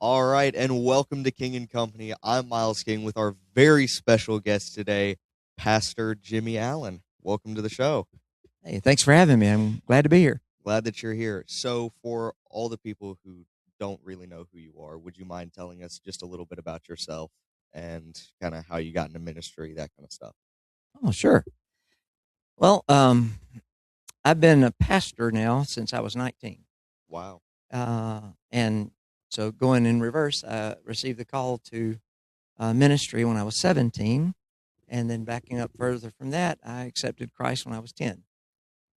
All right, and welcome to King and Company. I'm Miles King with our very special guest today, Pastor Jimmy Allen. Welcome to the show. Hey, thanks for having me. I'm glad to be here. Glad that you're here. So, for all the people who don't really know who you are, would you mind telling us just a little bit about yourself and kind of how you got into ministry, that kind of stuff? Oh, sure. Well, I've been a pastor now since I was 19. Wow. And so going in reverse, I received the call to ministry when I was 17. And then backing up further from that, I accepted Christ when I was 10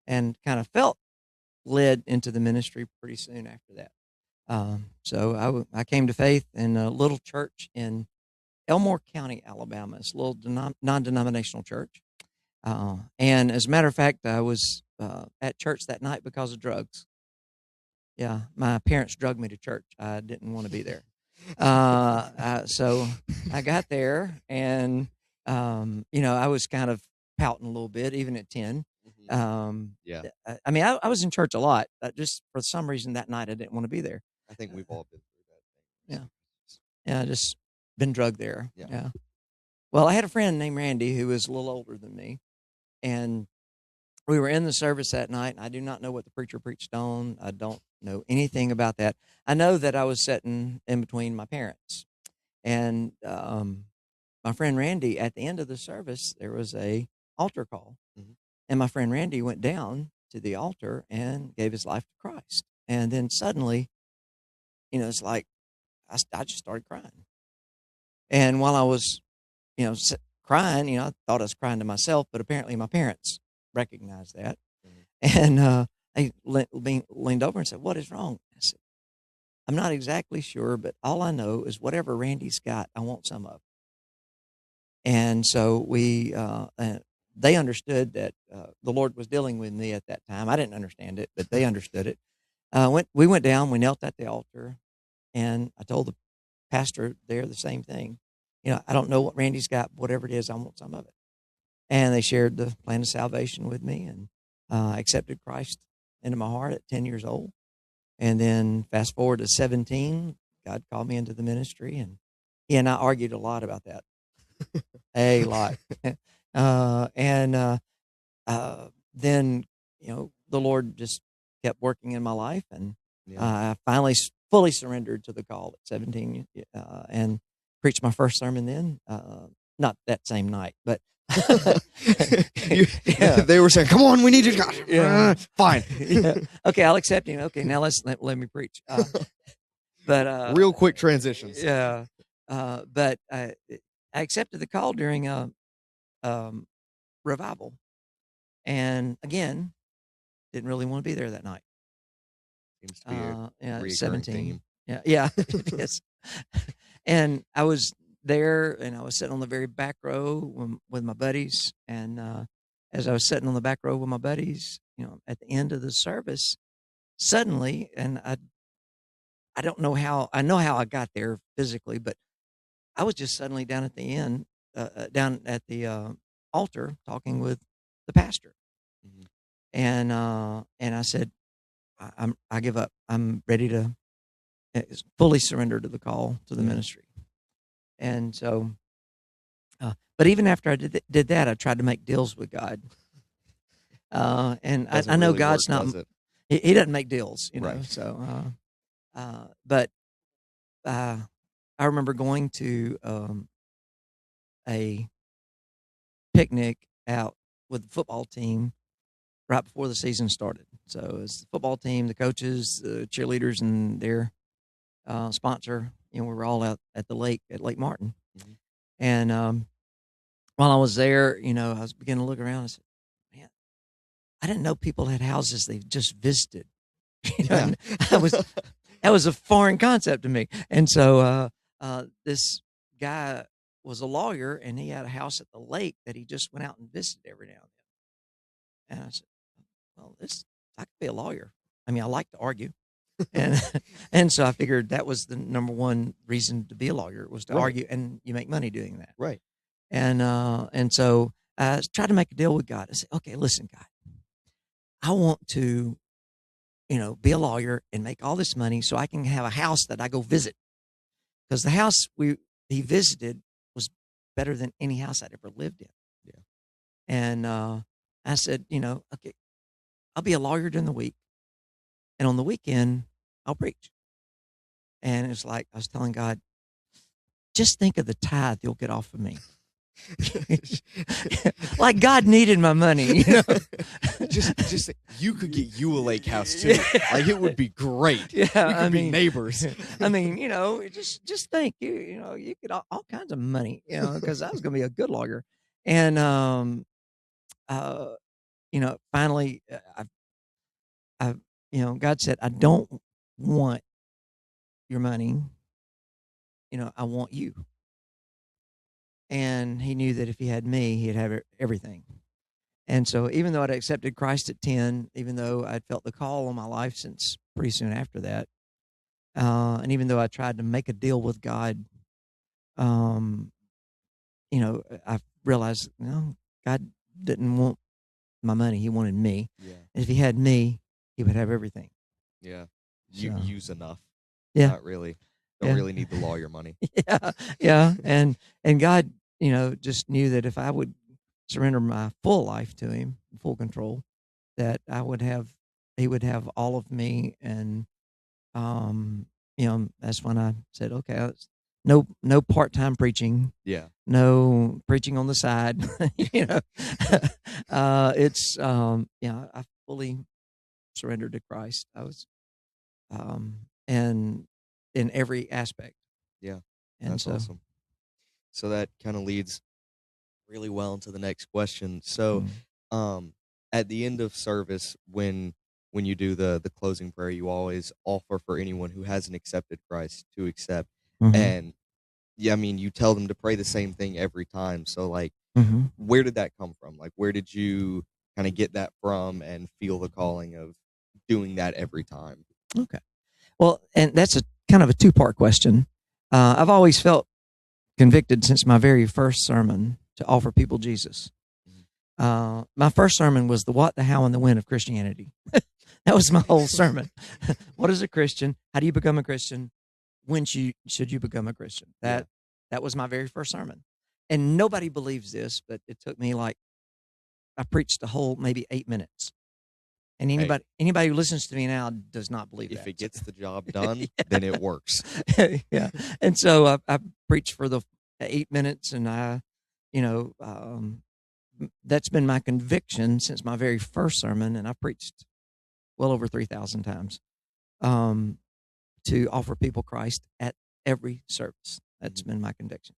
and kind of felt led into the ministry pretty soon after that. So I came to faith in a little church in Elmore County, Alabama. It's a little non-denominational church. And as a matter of fact, I was at church that night because of drugs. Yeah, my parents drugged me to church. I didn't want to be there. So I got there, and I was kind of pouting a little bit, even at 10. Yeah, I mean, I was in church a lot. Just for some reason that night, I didn't want to be there. I think we've all been through that Yeah, thing. yeah, just been drugged there. Yeah. Yeah. Well, I had a friend named Randy who was a little older than me, and we were in the service that night, and I do not know what the preacher preached on. I don't know anything about that. I know that I was sitting in between my parents, and my friend Randy. At the end of the service, there was a altar call, Mhm. and my friend Randy went down to the altar and gave his life to Christ. And then suddenly, it's like I just started crying. And while I was, crying, I thought I was crying to myself, but apparently my parents recognized that. Mhm. And they leaned over and said, "What is wrong?" I said, "I'm not exactly sure, but all I know is whatever Randy's got, I want some of." And so they understood that the Lord was dealing with me at that time. I didn't understand it, but they understood it. We went down, we knelt at the altar, and I told the pastor there the same thing. I don't know what Randy's got, but whatever it is, I want some of it. And they shared the plan of salvation with me, and accepted Christ into my heart at 10 years old. And then fast forward to 17, God called me into the ministry, and he and I argued a lot about that, a lot. And then, the Lord just kept working in my life, and Yeah. I finally fully surrendered to the call at 17, and preached my first sermon then. Not that same night, but Yeah. They were saying, "Come on, we need you." Yeah. Fine. Yeah. Okay, I'll accept him. Okay, now let me preach. But Real quick transitions. Yeah. But I accepted the call during a um, revival, and again, didn't really want to be there that night. Seems to be a Yeah, recurring 17. theme. Yeah, it is. And I was there, and I was sitting on the very back row with my buddies. And as I was sitting on the back row with my buddies, at the end of the service, suddenly, and I don't know how, I know how I got there physically, but I was just suddenly down at the end, down at the altar talking with the pastor. Mhm. And I said, I give up. I'm ready to fully surrender to the call to the Yeah. ministry. And so, but even after I did that, I tried to make deals with God. And Doesn't I know really work, God's not, does it? he doesn't make deals, Right. So, but I remember going to a picnic out with the football team right before the season started. So it's the football team, the coaches, the cheerleaders, and their sponsor. We were all out at the lake at Lake Martin. Mhm. And while I was there, I was beginning to look around and said, "Man, I didn't know people had houses they just visited." Yeah. And that was a foreign concept to me. And so this guy was a lawyer, and he had a house at the lake that he just went out and visited every now and then. And I said, "Well, I could be a lawyer. I mean, I like to argue." And and so I figured that was the number one reason to be a lawyer, was to Right. argue, and you make money doing that. Right. And so I tried to make a deal with God. I said, "Okay, listen, God, I want to, be a lawyer and make all this money so I can have a house that I go visit." because the house he visited was better than any house I'd ever lived in. Yeah. And I said, okay, I'll be a lawyer during the week, and on the weekend I'll preach. And it's like I was telling God, just think of the tithe you'll get off of me. Like God needed my money, just you could get you a lake house too. Like it would be great. Yeah, we could be neighbors. I mean, just think you get all kinds of money, because I was going to be a good lawyer. And finally, I God said, I don't want your money. I want you. And he knew that if he had me, he'd have everything. And so even though I'd accepted Christ at 10, even though I'd felt the call on my life since pretty soon after that, and even though I tried to make a deal with God, I realized, God didn't want my money. He wanted me. Yeah. And if he had me, he would have everything. Yeah. You use enough. Yeah. Not really. Don't really need the lawyer money. Yeah. And God, just knew that if I would surrender my full life to him, full control, that he would have all of me. And, that's when I said, okay, no part-time preaching. Yeah. No preaching on the side. It's, I fully surrendered to Christ. I was, and in every aspect. Yeah. And that's awesome. So that kind of leads really well into the next question. So, at the end of service, when you do the closing prayer, you always offer for anyone who hasn't accepted Christ to accept. And yeah, I mean, you tell them to pray the same thing every time. So like, where did that come from? Like, where did you kind of get that from and feel the calling of doing that every time? Okay. Well, and that's a kind of a two-part question. I've always felt convicted since my very first sermon to offer people Jesus. My first sermon was the what, the how, and the when of Christianity. That was my whole sermon. What is a Christian? How do you become a Christian? When should you become a Christian? That was my very first sermon. And nobody believes this, but it took me I preached a whole maybe 8 minutes. And anybody who listens to me now does not believe that. If it gets the job done, then it works. Yeah. And so I preached for the 8 minutes, and that's been my conviction since my very first sermon, and I preached well over 3,000 times to offer people Christ at every service. That's been my conviction.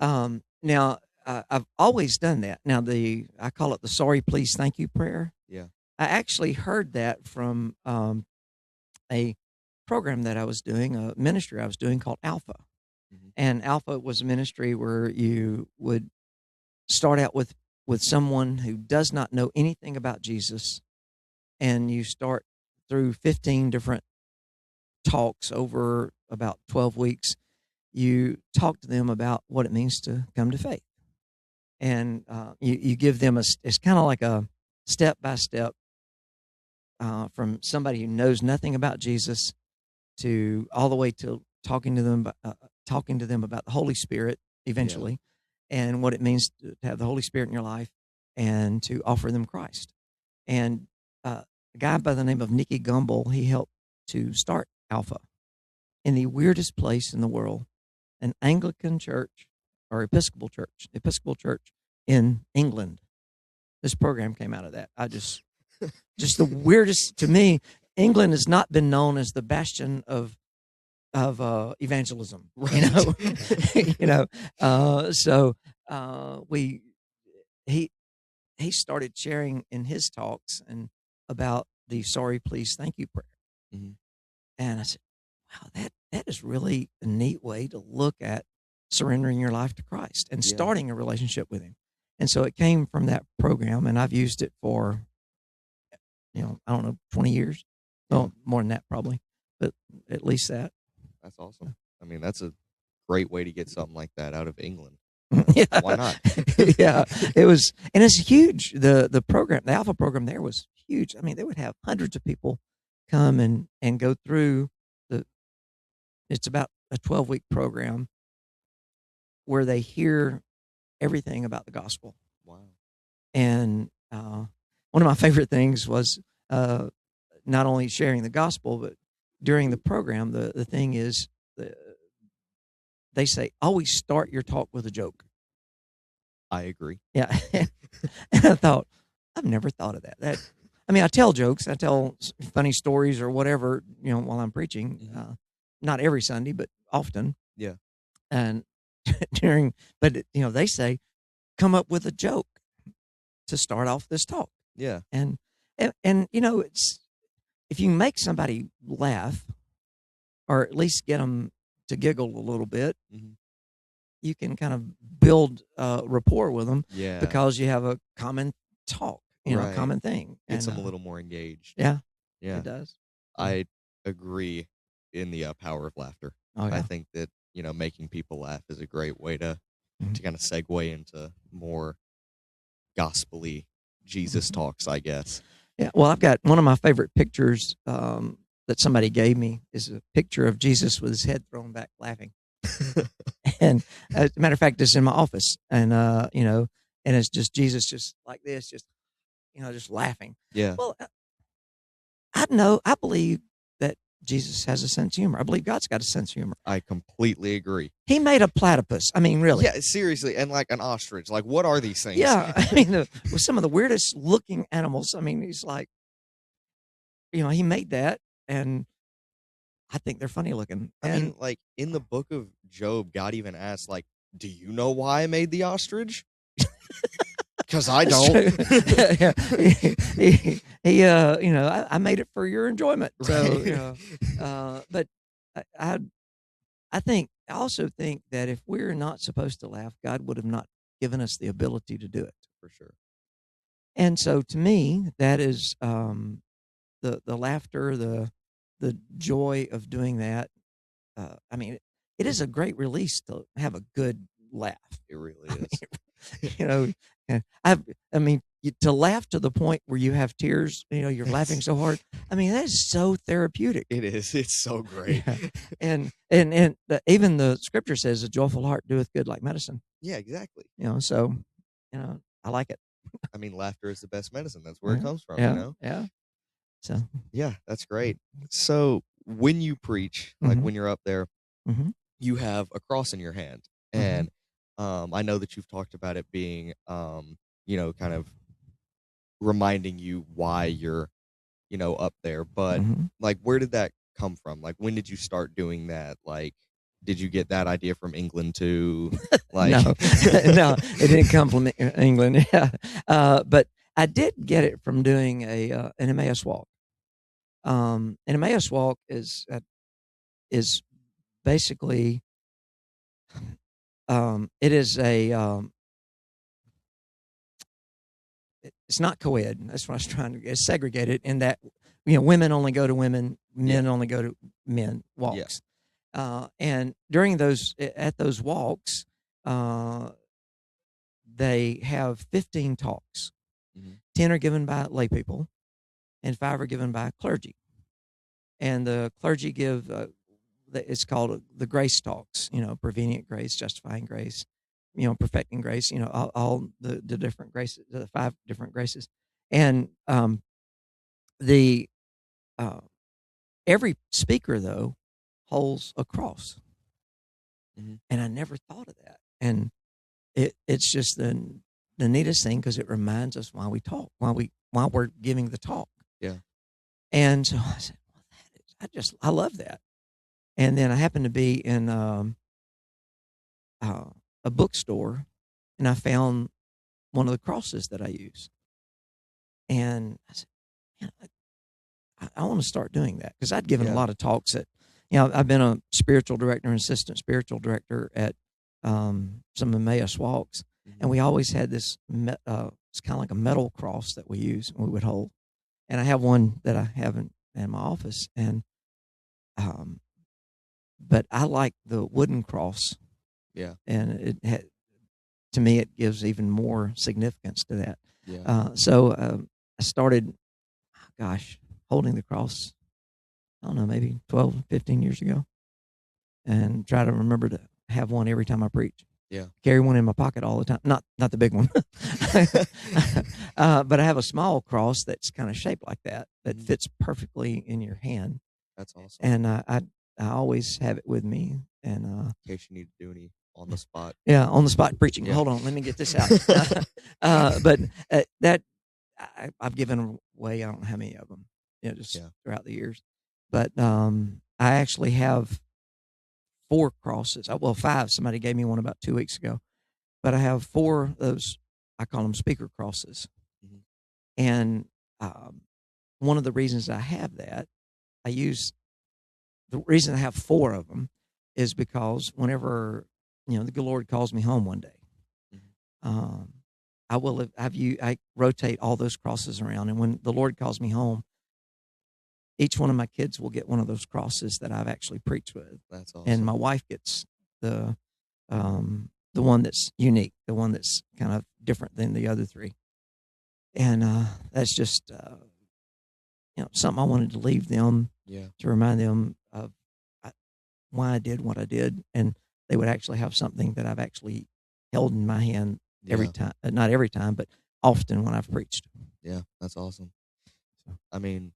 Now, I've always done that. Now, I call it the sorry, please, thank you prayer. Yeah. I actually heard that from a program that I was doing, a ministry I was doing called Alpha. And Alpha was a ministry where you would start out with someone who does not know anything about Jesus, and you start through 15 different talks over about 12 weeks. You talk to them about what it means to come to faith. And you give them it's kind of like a step-by-step from somebody who knows nothing about Jesus to all the way to talking to them about the Holy Spirit eventually, and what it means to have the Holy Spirit in your life, and to offer them Christ. And a guy by the name of Nicky Gumbel, he helped to start Alpha in the weirdest place in the world, an Anglican church or Episcopal church in England. This program came out of that. just the weirdest to me. England has not been known as the bastion of evangelism, right. So he started sharing in his talks and about the sorry, please, thank you prayer. And I said, wow, that is really a neat way to look at surrendering your life to Christ and starting a relationship with him. And so it came from that program, and I've used it for, I don't know, 20 years. Well, more than that probably, but at least that. That's awesome. I mean, that's a great way to get something like that out of England. Yeah. Why not? Yeah, it was, and it's huge. The program, the Alpha program there was huge. I mean, they would have hundreds of people come and go through it's about a 12-week program where they hear everything about the gospel. Wow. And one of my favorite things was not only sharing the gospel, but during the program, the thing is, they say, always start your talk with a joke. I agree. Yeah. And I thought, I've never thought of that. I mean, I tell jokes, I tell funny stories or whatever, while I'm preaching. Mm-hmm. Not every Sunday, but often. Yeah. And but they say, come up with a joke to start off this talk. Yeah. And it's, if you make somebody laugh, or at least get them to giggle a little bit, mm-hmm. you can kind of build rapport with them. Yeah. Because you have a common talk, right. a common thing. Gets them a little more engaged. Yeah. Yeah. It does. I agree in the power of laughter. Oh, yeah. I think that, making people laugh is a great way to kind of segue into more gospel-y Jesus talks, I guess. Yeah. Well, I've got one of my favorite pictures that somebody gave me is a picture of Jesus with his head thrown back laughing. And as a matter of fact, it's in my office, and and it's just Jesus just like this, just just laughing. Yeah. Well, I believe that Jesus has a sense of humor. I believe God's got a sense of humor. I completely agree. He made a platypus. I mean, really. Yeah, seriously. And like an ostrich. Like, what are these things? Yeah. I mean, with some of the weirdest looking animals. I mean, he's like, he made that, and I think they're funny looking. I mean, like, in the book of Job, God even asked, like, do you know why I made the ostrich? Because I don't. I made it for your enjoyment. So, right. But I also think that if we're not supposed to laugh, God would have not given us the ability to do it. For sure. And so, to me, that is the laughter, the joy of doing that. I mean, it is a great release to have a good laugh. It really is. To laugh to the point where you have tears, you're laughing so hard. I mean, that is so therapeutic. It is. It's so great. Yeah. And even the scripture says, a joyful heart doeth good like medicine. Yeah, exactly. So, I like it. I mean, laughter is the best medicine. That's where it comes from, Yeah. So. Yeah, that's great. So when you preach, like when you're up there, you have a cross in your hand. And I know that you've talked about it being, kind of reminding you why you're, up there. But like, where did that come from? Like, when did you start doing that? Like, did you get that idea from England too? Like, no, it didn't come from England. Yeah, but I did get it from doing an Emmaus walk. An Emmaus walk is basically it is it's not co-ed. That's what I was trying to get. It's segregated in that women only go to women, men only go to men walks. And during those walks, they have 15 talks. 10 are given by lay people, and 5 are given by clergy. And the clergy give it's called the grace talks. Prevenient grace, justifying grace, perfecting grace. All the different graces, the 5 different graces, and every speaker though holds a cross, and I never thought of that. And it's just the neatest thing because it reminds us why we talk, why we're giving the talk. Yeah. And so I said, well, I love that. And then I happened to be in a bookstore, and I found one of the crosses that I use. And I said, man, I want to start doing that, because I'd given a lot of talks at, I've been a spiritual director and assistant spiritual director at some Emmaus walks, and we always had this, it's kind of like a metal cross that we use and we would hold. And I have one that I have in my office, and but I like the wooden cross. Yeah. And to me, it gives even more significance to that. Yeah. So I started, holding the cross, I don't know, maybe 12, 15 years ago. and try to remember to have one every time I preach. Yeah. Carry one in my pocket all the time. Not the big one, but I have a small cross that's kind of shaped like that fits perfectly in your hand. That's awesome. And I always have it with me. And in case you need to do any on the spot. Yeah, on the spot preaching. Yeah. Hold on, let me get this out. But that I've given away. I don't know how many of them, just throughout the years. But I actually have 4 crosses. Well, 5. Somebody gave me one about 2 weeks ago. But I have 4 of those. I call them speaker crosses. Mm-hmm. And one of the reasons I have that, the reason I have 4 of them is because whenever the Lord calls me home one day, mm-hmm. I rotate all those crosses around, and when the Lord calls me home, each one of my kids will get one of those crosses that I've actually preached with. That's awesome. And my wife gets the one that's unique, the one that's kind of different than the other 3. And that's just something I wanted to leave them, to remind them of why I did what I did, and they would actually have something that I've actually held in my hand every time, not every time, but often when I've preached. Yeah, that's awesome. I mean,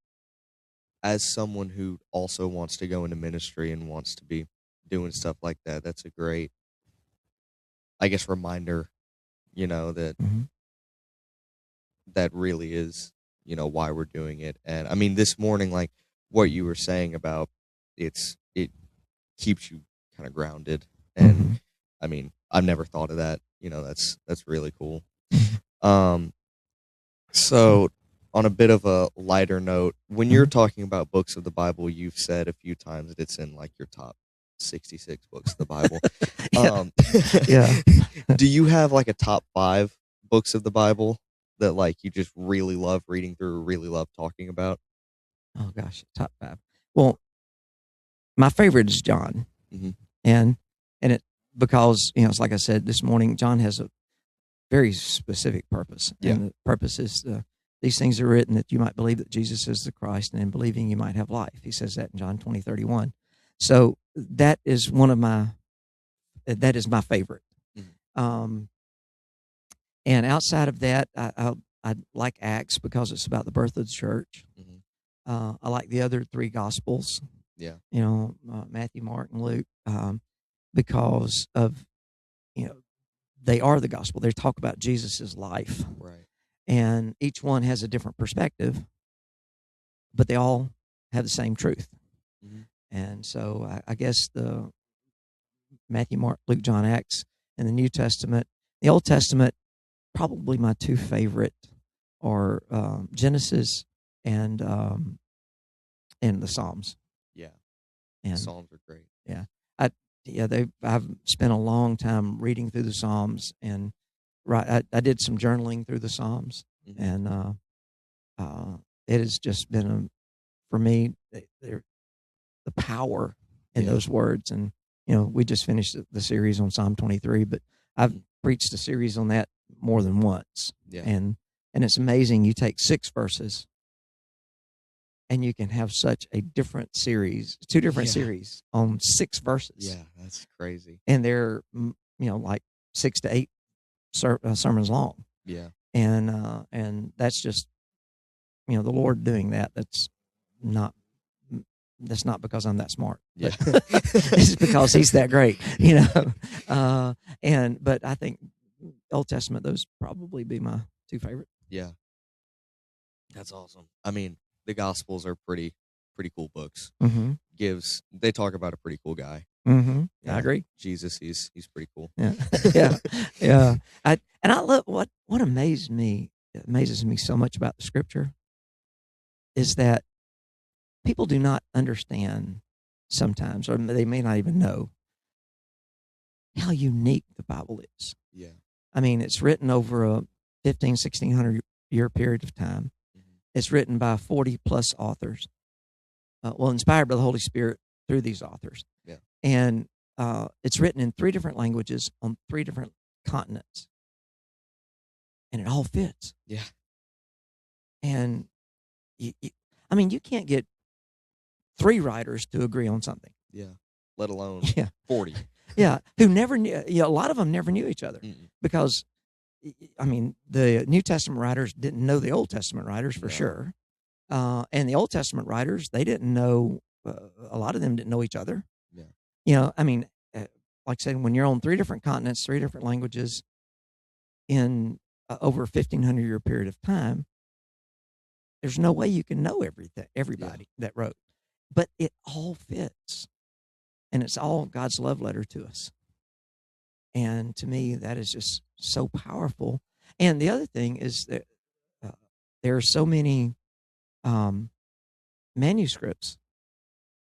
as someone who also wants to go into ministry and wants to be doing stuff like that, that's a great, I guess, reminder, that mm-hmm. that really is, why we're doing it. And I mean, this morning, like what you were saying about it keeps you kind of grounded. And mm-hmm. I mean, I've never thought of that. That's really cool. So on a bit of a lighter note, when you're talking about books of the Bible, you've said a few times that it's in like your top 66 books of the Bible. Do you have like a top 5 books of the Bible that like you just really love reading through, really love talking about? Oh gosh, top 5. Well, my favorite is John. Mm-hmm. And it, because, it's like I said this morning, John has a very specific purpose. Yeah. And the purpose is these things are written that you might believe that Jesus is the Christ, and in believing you might have life. He says that in John 20:31. So that is my favorite. Mm-hmm. And outside of that, I like Acts because it's about the birth of the church. Mm-hmm. I like the other 3 Gospels. Yeah. Matthew, Mark, and Luke, because of, they are the gospel. They talk about Jesus's life. Right. And each one has a different perspective, but they all have the same truth. Mm-hmm. And so I guess the Matthew, Mark, Luke, John, Acts, and the New Testament. The Old Testament, probably my 2 favorite are Genesis and the Psalms. Yeah. And Psalms are great. Yeah. I've spent a long time reading through the Psalms, and I did some journaling through the Psalms, mm-hmm. and it has just been for me the power in those words. And we just finished the series on Psalm 23, but I've preached a series on that more than once. Yeah. And it's amazing. You take 6 verses, and you can have such a different series, 2 different series on 6 verses. Yeah, that's crazy. And they're, like 6 to 8 sermons long. Yeah. And that's just, the Lord doing that. That's not because I'm that smart. Yeah. It's because He's that great, but I think Old Testament, those probably be my 2 favorite. Yeah. That's awesome. I mean, the Gospels are pretty cool books. Mm-hmm. They talk about a pretty cool guy. Mm-hmm. I agree. Jesus, he's pretty cool. Yeah, yeah. I love what amazes me so much about the Scripture is that people do not understand sometimes, or they may not even know how unique the Bible is. Yeah. I mean, it's written over a 1,600 year period of time. It's written by 40 plus authors, inspired by the Holy Spirit through these authors. Yeah. And it's written in 3 different languages on 3 different continents. And it all fits. Yeah. And, you can't get 3 writers to agree on something. Yeah. let alone Yeah. 40. Yeah, who never knew. A lot of them never knew each other Mm-mm. because, I mean, the New Testament writers didn't know the Old Testament writers for No. sure, and the Old Testament writers, they didn't know. A lot of them didn't know each other. Yeah. I mean, like I said, when you're on 3 different continents, 3 different languages, in over a 1,500-year period of time, there's no way you can know everybody that wrote, but it all fits, and it's all God's love letter to us. And to me, that is just so powerful. And the other thing is that uh, there are so many manuscripts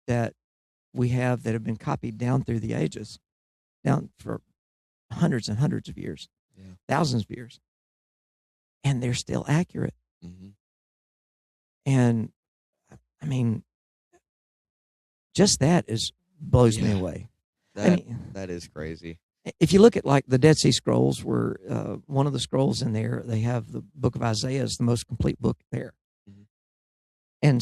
that we have that have been copied down through the ages, down for hundreds and hundreds of years, thousands of years, and they're still accurate. Mm-hmm. And I mean, just that blows me away. That is crazy. If you look at like the Dead Sea Scrolls, where one of the scrolls in there, they have the book of Isaiah is the most complete book there. Mm-hmm. And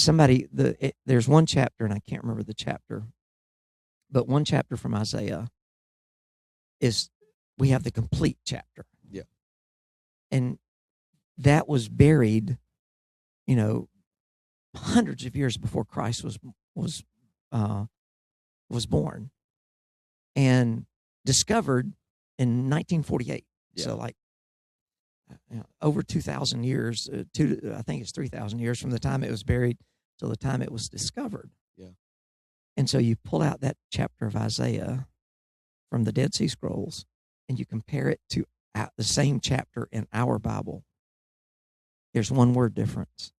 there's one chapter, and I can't remember the chapter, but one chapter from Isaiah we have the complete chapter. Yeah. And that was buried, hundreds of years before Christ was born, and discovered in 1948. Yeah. So like over 2,000 years. I think it's 3,000 years from the time it was buried till the time it was discovered. Yeah. And so you pull out that chapter of Isaiah from the Dead Sea Scrolls, and you compare it to the same chapter in our Bible. There's one word difference.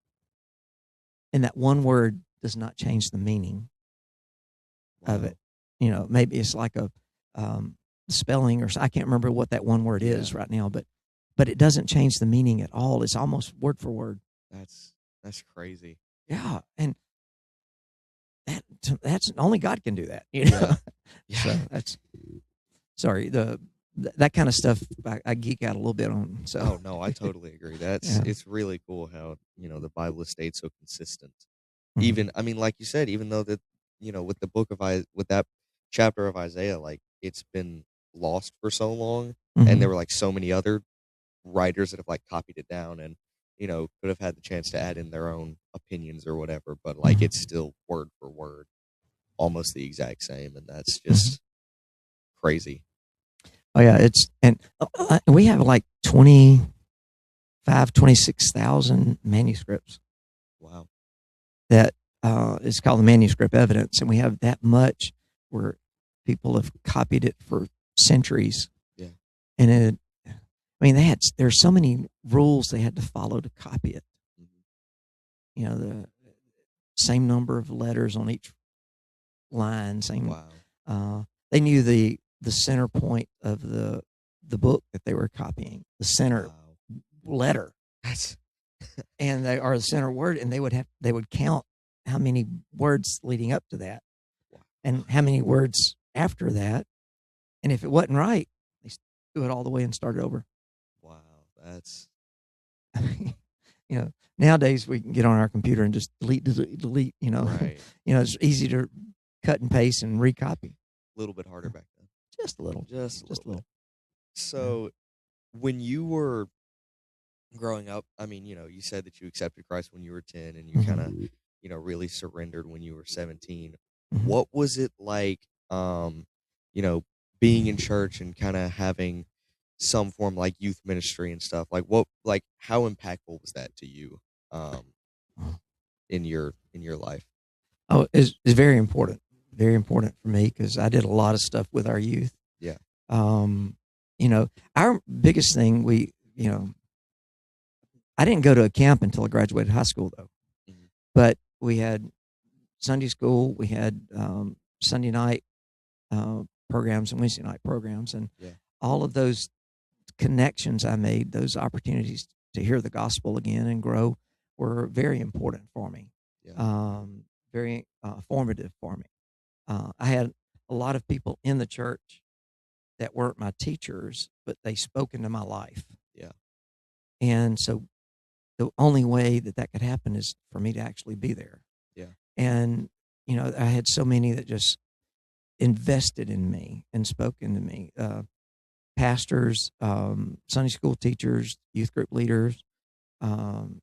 And that one word does not change the meaning of it. Maybe it's like a spelling, or I can't remember what that one word is right now, but it doesn't change the meaning at all. It's almost word for word. That's crazy. Yeah, and that's only God can do that. Yeah. So that's that kind of stuff I geek out a little bit on. So Oh no, I totally agree. It's really cool how the Bible has stayed so consistent. Mhm. Even I mean, like you said, even though that with the with that chapter of Isaiah, like it's been lost for so long, and there were like so many other writers that have like copied it down and could have had the chance to add in their own opinions or whatever, but like it's still word for word almost the exact same, and that's just crazy. Oh yeah, we have like 26,000 manuscripts. Wow. That is called the manuscript evidence, and we have that much where people have copied it for centuries. Yeah. And there's so many rules they had to follow to copy it. Mm-hmm. The same number of letters on each line. Wow. They knew the center point of the book that they were copying, the center letter. And they are the center word, and they would count how many words leading up to that, and how many words after that, and if it wasn't right, they threw it all the way and started over. Wow, that's nowadays we can get on our computer and just delete. Right. It's easy to cut and paste and recopy. A little bit harder back then. Just a little. Just a little. So, when you were growing up, I mean, you said that you accepted Christ when you were 10, and you kind of, really surrendered when you were 17. Mm-hmm. What was it like, being in church and kind of having some form like youth ministry and stuff? Like how impactful was that to you, in your life? Oh, it's very important. Very important for me, because I did a lot of stuff with our youth. Yeah. Our biggest thing, I didn't go to a camp until I graduated high school, though. Mm-hmm. But we had Sunday school, we had Sunday night programs and Wednesday night programs, and all of those connections I made, those opportunities to hear the gospel again and grow, were very important for me. Yeah. Very formative for me. I had a lot of people in the church that weren't my teachers, but they spoke into my life. Yeah. And so the only way that could happen is for me to actually be there. Yeah. And, I had so many that just, invested in me and spoken to me. Pastors, Sunday school teachers, youth group leaders, um,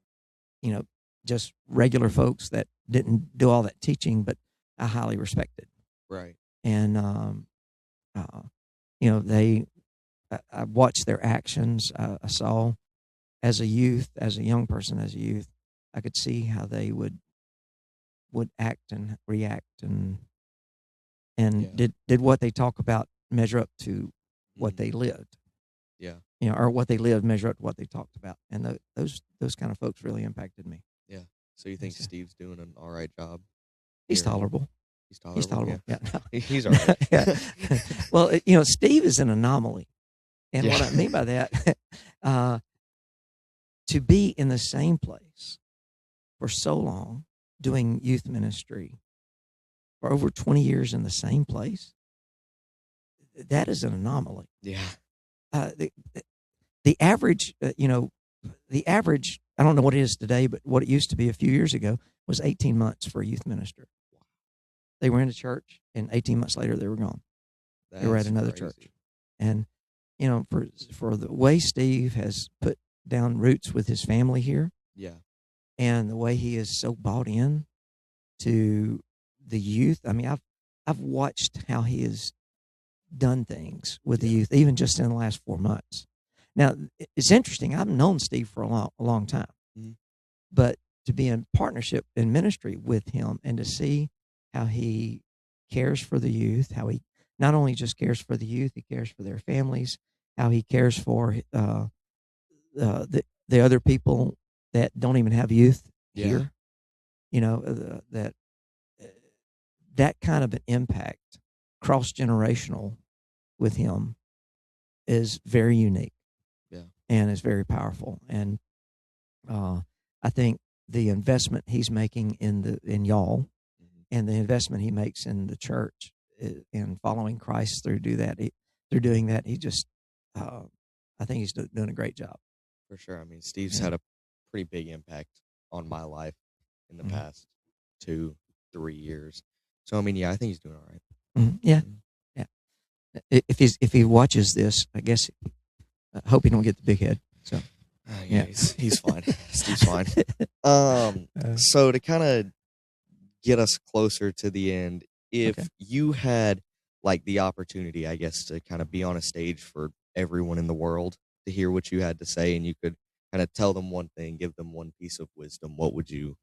you know, just regular folks that didn't do all that teaching, but I highly respected. Right. And, I watched their actions. I saw as a youth, as a young person, as a youth, I could see how they would act and react and did what they talk about measure up to what they lived. Yeah. Or what they lived measure up to what they talked about. And those kind of folks really impacted me. Yeah. So you think Steve's doing an all right job? He's tolerable. He's tolerable. Yeah. No. He's all right. Yeah. Well, Steve is an anomaly. And what I mean by that, to be in the same place for so long, doing youth ministry for over 20 years in the same place, that is an anomaly. Yeah. The average, the average, I don't know what it is today, but what it used to be a few years ago was 18 months for a youth minister. They were in a church, and 18 months later, they were gone. They were at another church. And, for the way Steve has put down roots with his family here, and the way he is so bought in to the youth. I mean, I've watched how he has done things with the youth, even just in the last 4 months. Now, it's interesting. I've known Steve for a long time, but to be in partnership in ministry with him and to see how he cares for the youth, how he not only just cares for the youth, he cares for their families, how he cares for the other people that don't even have youth here. That kind of an impact, cross-generational with him, is very unique. And is very powerful. And I think the investment he's making in y'all, and the investment he makes in the church in following Christ through doing that, he just, I think he's doing a great job. For sure. I mean, Steve's had a pretty big impact on my life in the past 2-3 years. So I mean, I think he's doing all right. Yeah. If he watches this, I guess I hope he don't get the big head. So he's fine. Steve's fine. So to kind of get us closer to the end, if you had like the opportunity, I guess, to kind of be on a stage for everyone in the world to hear what you had to say, and you could kind of tell them one thing, give them one piece of wisdom, what would you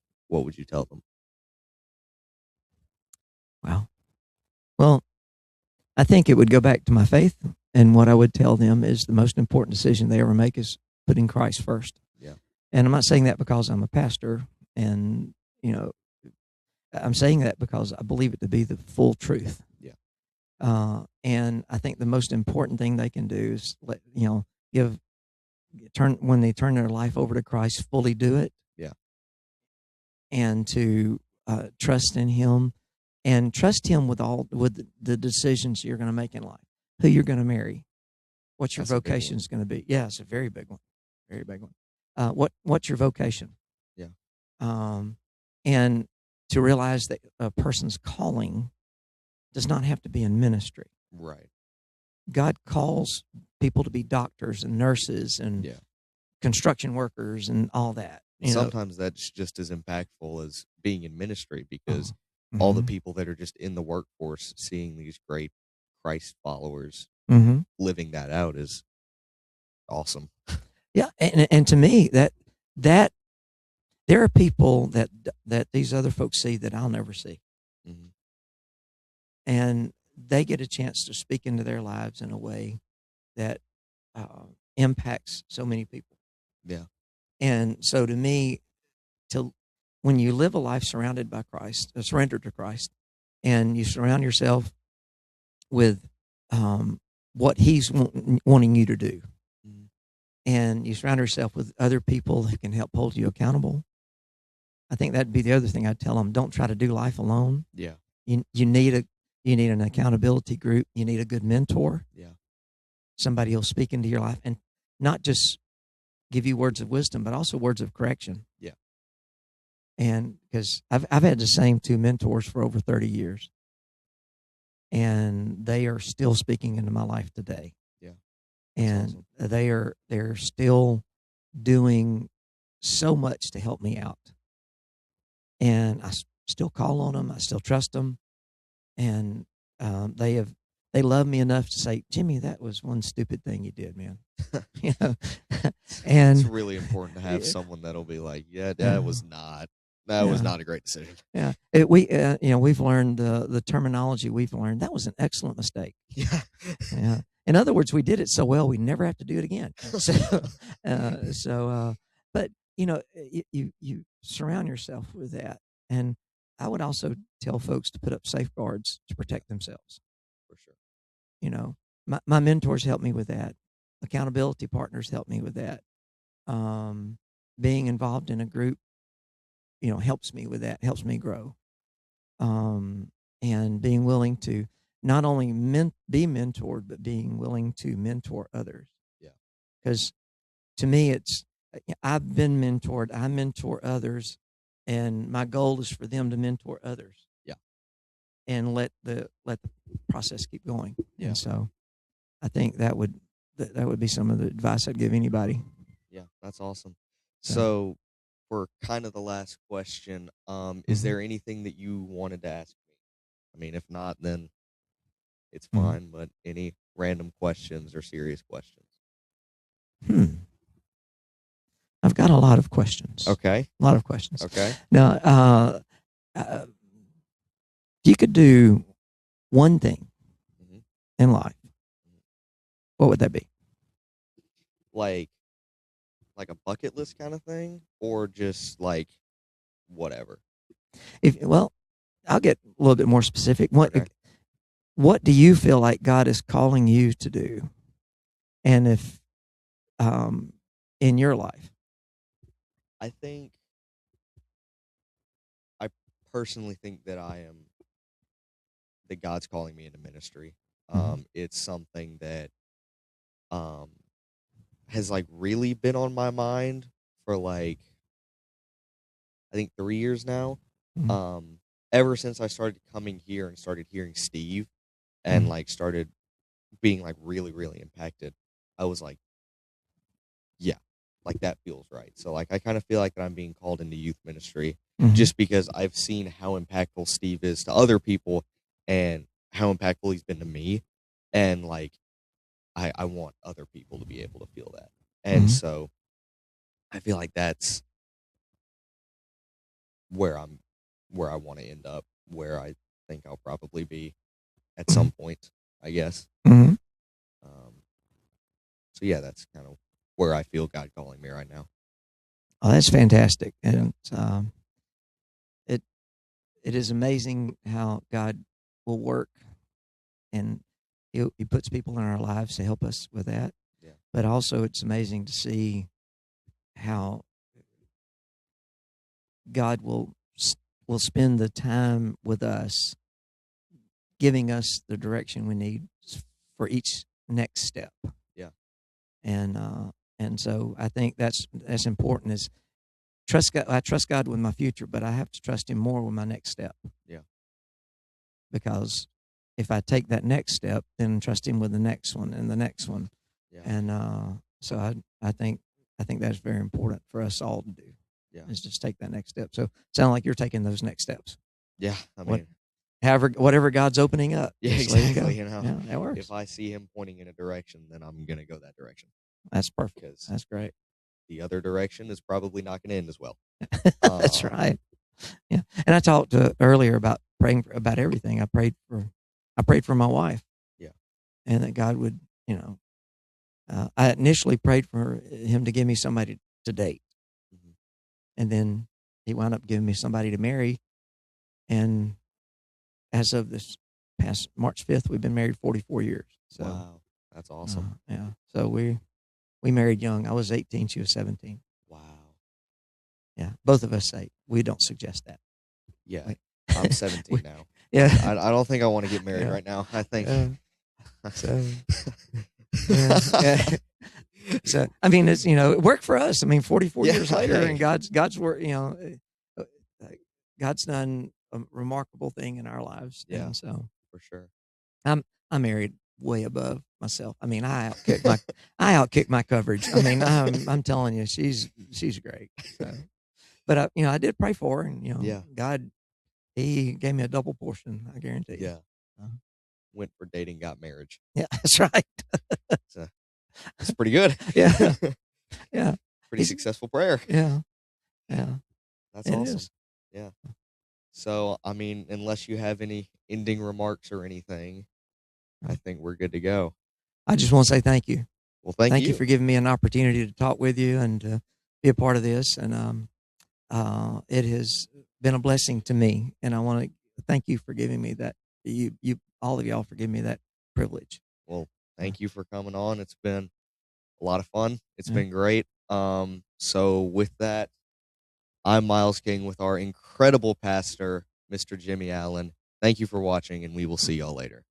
tell them? Wow. Well, I think it would go back to my faith, and what I would tell them is the most important decision they ever make is putting Christ first. Yeah. And I'm not saying that because I'm a pastor, and I'm saying that because I believe it to be the full truth. Yeah. And I think the most important thing they can do is when they turn their life over to Christ, fully do it. Yeah. And to trust in Him, and trust Him with the decisions you're going to make in life, who you're going to marry, what your vocation is going to be. Yeah, it's a very big one, very big one. What's your vocation? Yeah. And to realize that a person's calling does not have to be in ministry. Right. God calls people to be doctors and nurses and construction workers and all that. Sometimes that's just as impactful as being in ministry, because all the people that are just in the workforce seeing these great Christ followers living that out is awesome. Yeah, and to me that there are people that these other folks see that I'll never see. And they get a chance to speak into their lives in a way that impacts so many people. Yeah. And so to me, when you live a life surrounded by Christ, surrendered to Christ, and you surround yourself with what He's wanting you to do, and you surround yourself with other people who can help hold you accountable, I think that'd be the other thing I'd tell them. Don't try to do life alone. Yeah. You need an accountability group. You need a good mentor. Yeah. Somebody who'll speak into your life and not just give you words of wisdom, but also words of correction. Yeah. And because I've had the same two mentors for over 30 years. and they are still speaking into my life today. Yeah. And awesome. they're still doing so much to help me out. And I still call on them. I still trust them. And they love me enough to say, Jimmy, that was one stupid thing you did, man. You know, and It's really important to have someone that'll be like, yeah, that was not a great decision. Yeah, we've learned the terminology we've learned. That was an excellent mistake. Yeah. Yeah. In other words, we did it so well we never have to do it again. But you surround yourself with that, and I would also tell folks to put up safeguards to protect themselves. For sure. You know, my mentors helped me with that. Accountability partners helped me with that. Being involved in a group, helps me with that, helps me grow. And being willing to not only be mentored, but being willing to mentor others. Yeah. Because to me, I've been mentored. I mentor others, and my goal is for them to mentor others. Yeah. And let the process keep going. Yeah. And so, I think that would be some of the advice I'd give anybody. Yeah, that's awesome. So for kind of the last question, is there anything that you wanted to ask me? I mean, if not, then it's fine, but any random questions or serious questions? I've got a lot of questions. Okay. A lot of questions. Okay. Now, if you could do one thing in life, what would that be? Like a bucket list kind of thing, or just like whatever? I'll get a little bit more specific. What do you feel like God is calling you to do? And if in your life? I personally think that that God's calling me into ministry. It's something that has like really been on my mind for like I think 3 years now. Ever since I started coming here and started hearing Steve and like started being like really, really impacted, I was like, yeah, like that feels right. So like I kind of feel like that I'm being called into youth ministry just because I've seen how impactful Steve is to other people and how impactful he's been to me. And like I want other people to be able to feel that. And so I feel like that's where I want to end up, where I think I'll probably be at some point, I guess. So yeah, that's kind of where I feel God calling me right now. Oh, that's fantastic. And it is amazing how God will work, and he puts people in our lives to help us with that. Yeah. But also it's amazing to see how God will spend the time with us, giving us the direction we need for each next step. Yeah. And so I think that's important, is trust God. I trust God with my future, but I have to trust him more with my next step. Yeah. Because if I take that next step, then trust him with the next one and the next one. Yeah. And so I think that's very important for us all to do. Yeah. Is just take that next step. So sound like you're taking those next steps. Yeah. I mean, whatever God's opening up. Yeah, exactly. Yeah, that works. If I see him pointing in a direction, then I'm going to go that direction. That's perfect. That's great. The other direction is probably not going to end as well. That's right. Yeah. And I talked earlier about praying about everything. I prayed for my wife. Yeah. And that God would, I initially prayed for him to give me somebody to date. And then he wound up giving me somebody to marry. And as of this past March 5th, we've been married 44 years. So, wow. That's awesome. Yeah. So we married young. I was 18. She was 17. Wow. Yeah. Both of us say we don't suggest that. Yeah. I'm 17 now. Yeah. I don't think I want to get married right now. I think. So I mean, it's it worked for us. I mean, 44 years later, and God's work. God's done a remarkable thing in our lives. Yeah. And so for sure. I'm married way above myself. I mean, I outkick my coverage. I mean, I'm telling you, she's great. So, but I did pray for her, and Yeah. God, He gave me a double portion. I guarantee you. Yeah. Went for dating, got marriage. Yeah, that's right. So, that's pretty good. Yeah. Yeah. Pretty successful prayer. Yeah. Yeah. That's It awesome. is. Yeah. So, I mean, unless you have any ending remarks or anything, I think we're good to go. I just want to say thank you. Well, thank you for giving me an opportunity to talk with you and to be a part of this. And it has been a blessing to me. And I want to thank you for giving me that. All of y'all for giving me that privilege. Well, thank you for coming on. It's been a lot of fun. It's Yeah. been great. So with that, I'm Miles King with our incredible pastor, Mr. Jimmy Allen. Thank you for watching, and we will see y'all later.